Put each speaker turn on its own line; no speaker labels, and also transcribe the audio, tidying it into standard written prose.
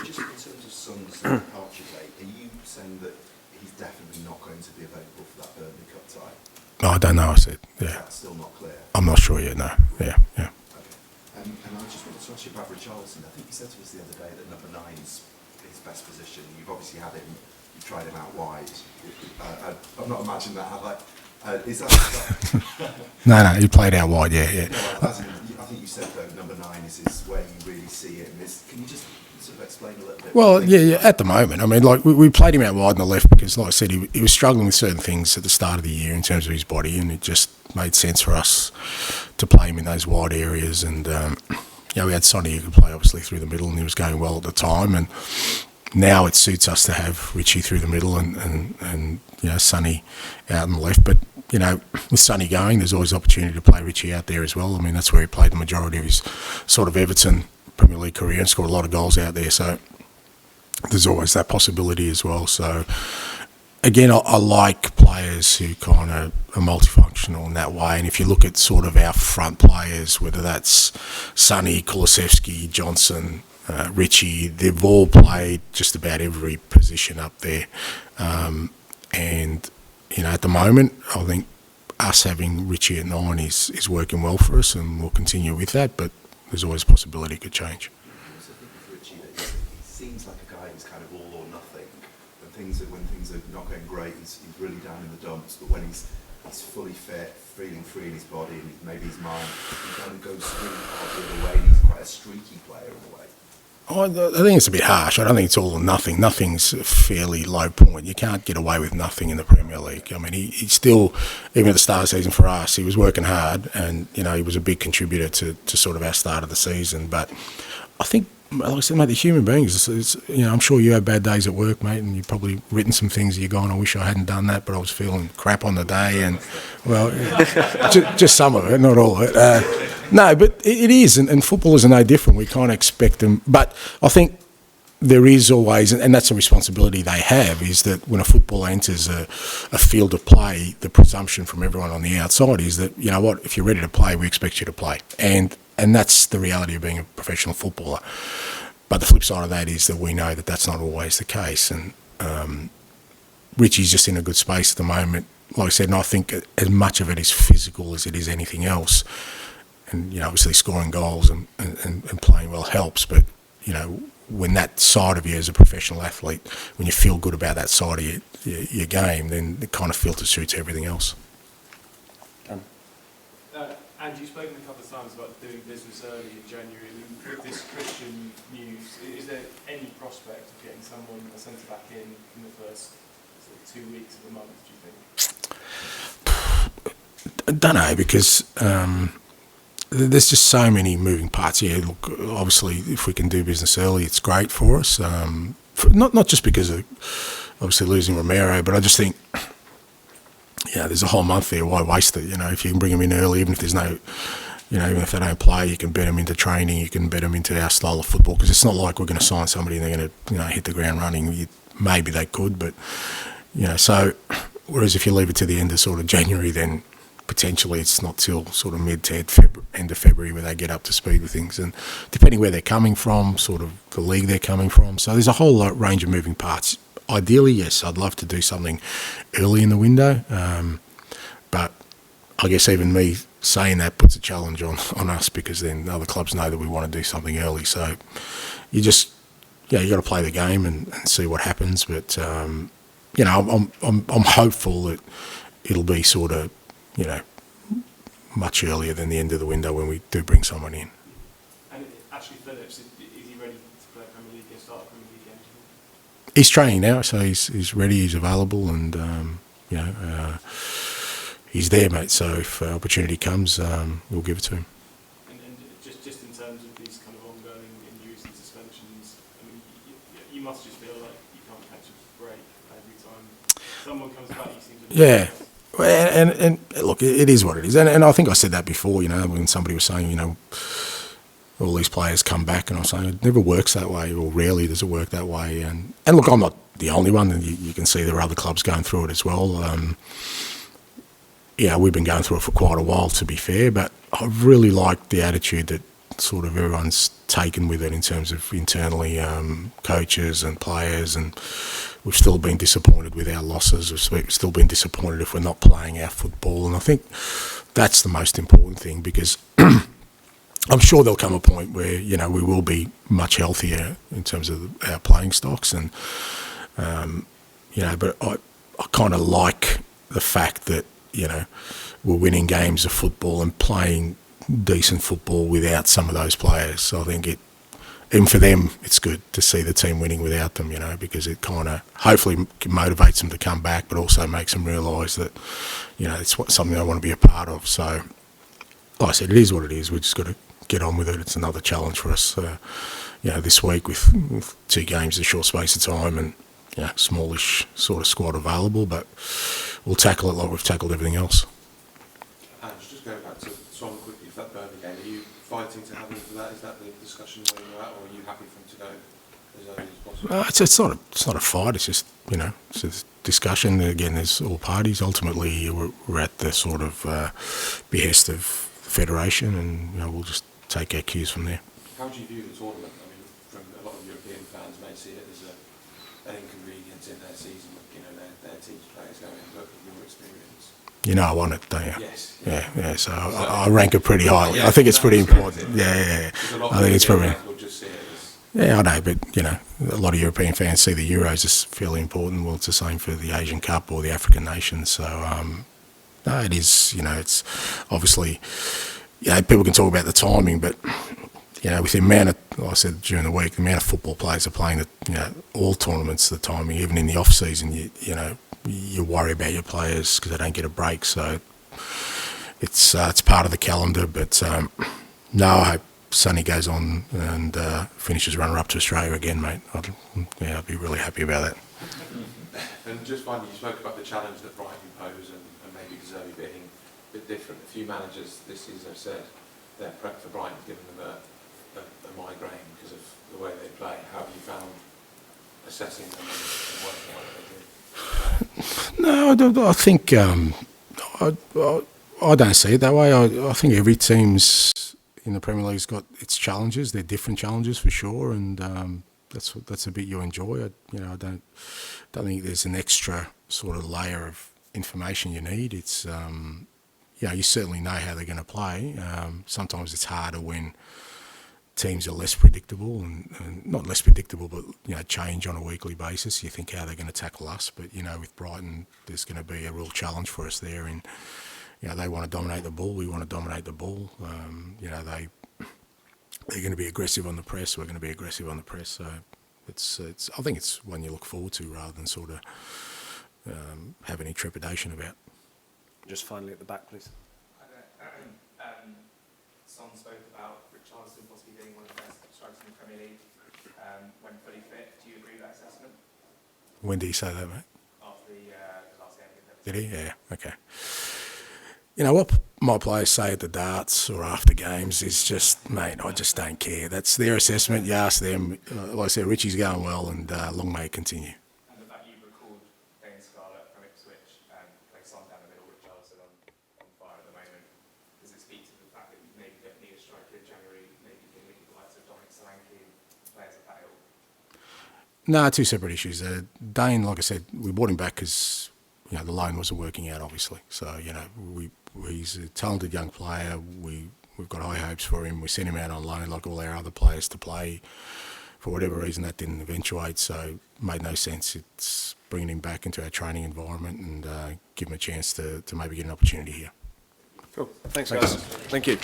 Just in terms of Son's departure date, are you saying that he's definitely not going to be available for that Burnley Cup tie?
No, I don't know, I said, yeah.
Is that still not clear?
I'm not sure yet, no. Yeah.
Okay. And I just wanted to ask you about Richarlison. I think you said to us the other day that number 9's his best position. You've obviously had him, you've tried him out wide. I've not imagined that, have I? Is that...
No, he played out wide, yeah.
No, I think you said though number 9 is where you really see it. Can you just sort of explain a little bit?
Well, yeah, at the moment. I mean, like, we played him out wide on the left because, like I said, he was struggling with certain things at the start of the year in terms of his body, and it just made sense for us to play him in those wide areas. And, we had Sonny who could play, obviously, through the middle, and he was going well at the time. And now it suits us to have Richie through the middle and Sonny out on the left. But, with Sonny going, there's always opportunity to play Richie out there as well. I mean, that's where he played the majority of his sort of Everton Premier League career and scored a lot of goals out there. So there's always that possibility as well. So, again, I like players who kind of are multifunctional in that way. And if you look at sort of our front players, whether that's Sonny, Kulusevski, Johnson, Richie, they've all played just about every position up there. At the moment, I think us having Richie at 9 is working well for us, and we'll continue with that, but there's always a possibility it could change.
I also think with Richie that he seems like a guy who's kind of all or nothing. When things are not going great, he's really down in the dumps, but when he's fully fit, feeling free in his body and maybe his mind, he kind of goes really hard the other way, and he's quite a streaky player in a way.
I think it's a bit harsh. I don't think it's all or nothing. Nothing's a fairly low point. You can't get away with nothing in the Premier League. I mean, he still, even at the start of the season for us, he was working hard, and he was a big contributor to sort of our start of the season. But I think, like I said, mate, the human beings. I'm sure you have bad days at work, mate, and you've probably written some things that you're going, I wish I hadn't done that, but I was feeling crap on the day, and well, just some of it, not all of it. No, but it is, and footballers are no different. We can't expect them. But I think there is always, and that's a responsibility they have, is that when a footballer enters a field of play, the presumption from everyone on the outside is that, you know what, if you're ready to play, we expect you to play. And that's the reality of being a professional footballer. But the flip side of that is that we know that that's not always the case. And Richie's just in a good space at the moment. Like I said, and I think as much of it is physical as it is anything else. And, obviously scoring goals and playing well helps, but, when that side of you as a professional athlete, when you feel good about that side of your game, then it kind of filters through to everything else.
Andrew, you've spoken a couple of times about doing business early in January. With this Christian news, is there any prospect of getting someone, a centre-back in the first 2 weeks of the month, do you think?
I don't know, because there's just so many moving parts. Yeah, look, obviously, if we can do business early, it's great for us. Not just because of obviously losing Romero, but I just think, there's a whole month there. Why waste it? If you can bring them in early, even if there's no, even if they don't play, you can bet them into training. You can bet them into our style of football, because it's not like we're going to sign somebody and they're going to, hit the ground running. Maybe they could, but so. Whereas if you leave it to the end of sort of January, then potentially it's not till sort of mid to end of February where they get up to speed with things, and depending where they're coming from, sort of the league they're coming from. So there's a whole range of moving parts. Ideally, yes, I'd love to do something early in the window, but I guess even me saying that puts a challenge on us, because then other clubs know that we want to do something early. So you just, you got to play the game and see what happens. But I'm hopeful that it'll be sort of, much earlier than the end of the window when we do bring someone in.
And actually, Phillips, is he ready to play Premier League and start a Premier League game?
He's training now, so he's ready, he's available, and he's there, mate. So if opportunity comes, we'll give it to him.
And just in terms of these kind of ongoing injuries and suspensions, I mean, you must just feel like you can't catch a break every time someone comes back. You seem to And look, it is what it is. And I think I said that before, when somebody was saying, all these players come back, and I was saying it never works that way, or rarely does it work that way. And look, I'm not the only one, and you can see there are other clubs going through it as well. We've been going through it for quite a while, to be fair, but I really like the attitude that sort of everyone's
taken with it in terms of internally coaches and players, and we've still been disappointed with our losses. We've still been disappointed if we're not playing our football, and I think that's the most important thing, because I'm sure there'll come a point where we will be much healthier in terms of our playing stocks, and but I kind of like the fact that we're winning games of football and playing decent football without some of those players. So I think even for them, it's good to see the team winning without them, because it kind of hopefully motivates them to come back, but also makes them realise that, it's something they want to be a part of. So, like I said, it is what it is. We've just got to get on with it. It's another challenge for us, this week with 2 games in a short space of time and, smallish sort of squad available, but we'll tackle it like we've tackled everything else.
And just going back to Swan quickly, for that Burnley game, are you fighting to have him for that? Is that the discussion where you're at, or are you happy for him to go as early as possible?
It's not a fight. It's just it's a discussion. Again, there's all parties. Ultimately, we're at the sort of behest of the federation, and we'll just take our cues from there.
How do you view the tournament? I mean, from a lot of European fans may see it as an inconvenience in their season, their team's players going, but from your experience.
I want it, don't you?
Yes.
Yeah. So I rank it pretty highly. I think it's pretty important. Yeah. I think it's probably. Yeah, I know, but a lot of European fans see the Euros as fairly important. Well, it's the same for the Asian Cup or the African nations. So no, it is. It's obviously. People can talk about the timing, but with the amount of, like I said during the week, the amount of football players are playing all tournaments, the timing, even in the off season, you worry about your players because they don't get a break. So it's part of the calendar. But no, I hope Sonny goes on and finishes runner up to Australia again, mate. I'd be really happy about that.
And just finally, you spoke about the challenge that Brighton pose and maybe Deserby being a bit different. A few managers this season have said their prep for Brighton's given them a migraine because of the way they play. How have you found assessing them and working out what they do?
No, I think I don't see it that way. I think every team's in the Premier League's got its challenges. They're different challenges for sure, and that's a bit you enjoy. I don't think there's an extra sort of layer of information you need. It's you certainly know how they're going to play. Sometimes it's harder when teams are less predictable and not less predictable, but change on a weekly basis. You think how they're going to tackle us, but with Brighton, there's going to be a real challenge for us there. And they want to dominate the ball. We want to dominate the ball. They're going to be aggressive on the press. We're going to be aggressive on the press. So it's. I think it's one you look forward to rather than sort of have any trepidation about.
Just finally at the back, please.
Son spoke about Richarlison possibly being one of the best strikers in the Premier League when fully fit. Do you agree with that assessment?
When did he say that, mate?
After the last game.
Did he? Yeah, okay. What my players say at the darts or after games is just, mate, I just don't care. That's their assessment. You ask them. Like I said, Richie's going well, and long may it continue.
And the fact you've recalled Dane Scarlett from Ipswich and play Son down the middle, Richarlison on fire at the moment, does it speak to the fact that you maybe don't need a striker in January, maybe you can link the likes of Dominic Solanke and players like that?
No, 2 separate issues. Dane, like I said, we brought him back because the loan wasn't working out, obviously. So he's a talented young player. We've got high hopes for him. We sent him out on loan like all our other players to play. For whatever reason, that didn't eventuate, so it made no sense. It's bringing him back into our training environment and give him a chance to maybe get an opportunity here.
Cool. Thanks, guys. Thank you.